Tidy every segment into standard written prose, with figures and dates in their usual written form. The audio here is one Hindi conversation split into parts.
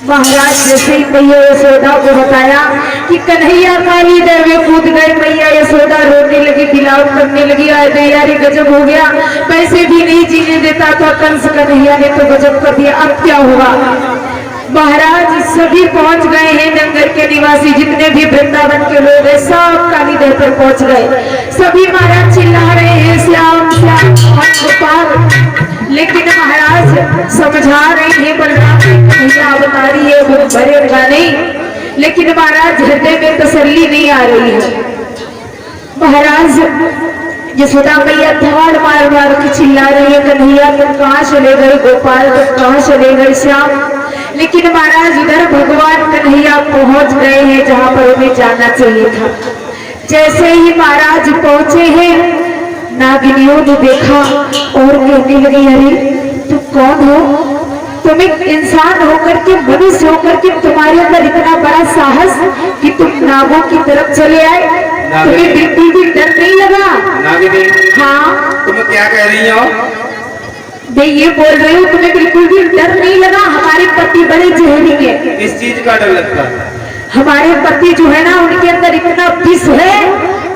महाराज जैसे ही मैया यशोदा को बताया कि कन्हैया काली दर में कूद गए, मैया यशोदा रोने लगी, बिलाव करने लगी। यार गजब हो गया, पैसे भी नहीं जीने देता था कंस, कन्हैया ने तो गजब कर दिया। अब क्या हुआ? महाराज सभी पहुंच गए हैं, नगर के निवासी जितने भी वृंदावन के लोग हैं सब काली दर पर पहुंच गए। सभी महाराज चिल्ला रहे हैं श्याम श्याम गोपाल, लेकिन महाराज समझा रहे हैं बलराम कन्हैया बता रही है वो भरेगा नहीं, लेकिन महाराज हृदय में तसल्ली नहीं आ रही है। महाराज यशोदा मैया धाड़ मार मार के चिल्ला रही है, कन्हैया तुम कहाँ चले गए, गोपाल तुम कहाँ चले गए, श्याम। लेकिन महाराज उधर भगवान कन्हैया पहुंच गए हैं जहाँ पर उन्हें जाना चाहिए था। जैसे ही महाराज पहुंचे हैं, नागिनियों ने देखा और कहने लगी, अरे तुम कौन हो? तुम एक इंसान होकर के, मनुष्य होकर के तुम्हारे अंदर इतना बड़ा साहस कि तुम नागों की तरफ चले आए, तुम्हें बिल्कुल भी डर नहीं लगा? नागिनी, हाँ तुम क्या कह रही हो? मैं ये बोल रही हूँ तुम्हें बिल्कुल भी डर नहीं लगा? हमारे पति बड़े जहरी है। इस चीज का डर लगता है? हमारे पति जो है ना, उनके अंदर इतना विष है,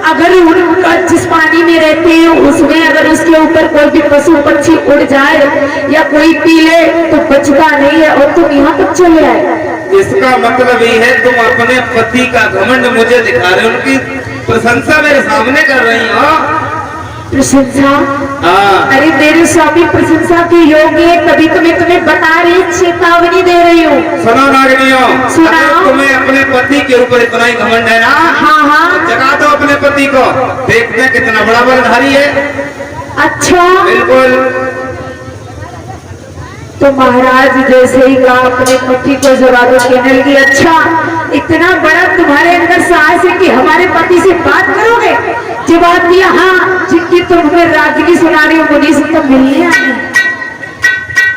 अगर उनका जिस पानी में रहते हैं उसमें अगर उसके ऊपर कोई भी पशु पक्षी उड़ जाए या कोई पी ले तो बचता नहीं है, और तुम यहाँ तक चले आए। इसका मतलब ये है तुम अपने पति का घमंड मुझे दिखा रहे हो, उनकी प्रशंसा मेरे सामने कर रही हो। प्रशंसा? हाँ। अरे मेरे स्वामी प्रशंसा के योग्य है, तभी तो मैं तुम्हें बता रही, चेतावनी दे रही हूँ। सुनो नागिनियों, सुनाओ। तुम्हें अपने पति के ऊपर इतना ही घमंड है ना? हाँ हाँ। जगा दो अपने पति को, देखते हैं कितना बड़ा बलधारी है। अच्छा बिल्कुल। तो महाराज जैसे ही कहा अपने पति को जवाब कहने लगी, अच्छा इतना बड़ा तुम्हारे अंदर साहस है कि हमारे पति से बात करोगे? जवाब दिया, हाँ जिनकी तुम हमें रागिनी सुना रही हो मुझे से तो मिलने आए।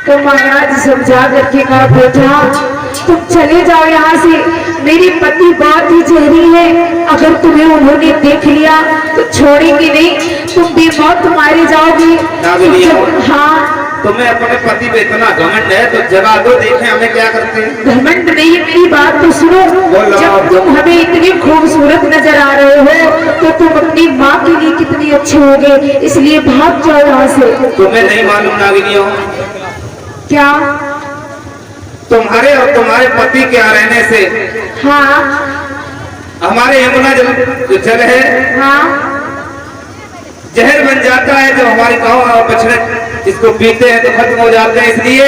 तो महाराज समझा करके कहा, बेटा तुम चले जाओ यहाँ से, मेरे पति बहुत ही जहरी है, अगर तुम्हें उन्होंने देख लिया तो छोड़ेंगे नहीं, तुम बेमौत मारे जाओगी। हाँ तुम्हें अपने पति पे इतना घमंड है तो जगा दो, देखें हमें क्या करते हैं। घमंड नहीं, मेरी बात तो सुनो। जब तुम हमें इतनी खूबसूरत नजर आ रहे हो तो तुम अपनी माँ के लिए कितनी अच्छे होगे, इसलिए भाग जाओ यहाँ से। तुम्हें नहीं मालूम नागिनियों? क्या? तुम्हारे और तुम्हारे पति के यहाँ रहने से हाँ हमारे यमुना जल है, हाँ जहर बन जाता है, जो हमारे गाँव और बछड़े इसको पीते हैं तो खत्म हो जाते हैं। इसलिए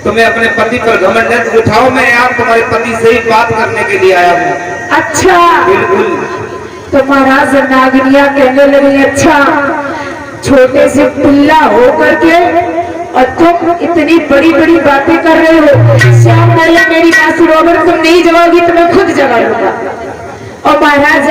तुम्हें अपने पति पर घमंड है तो उठाओ, मैं आप तुम्हारे पति से ही बात करने के लिए आया हूँ। अच्छा बिल्कुल। तो महाराज नागिनिया कहने लगी, अच्छा छोटे से पिल्ला हो करके और तुम इतनी बड़ी बड़ी बातें कर रहे हो। श्याम बोला, मेरी बात सुनो, अगर तुम नहीं जगाओगी तो मैं खुद जगा लूंगा। और महाराज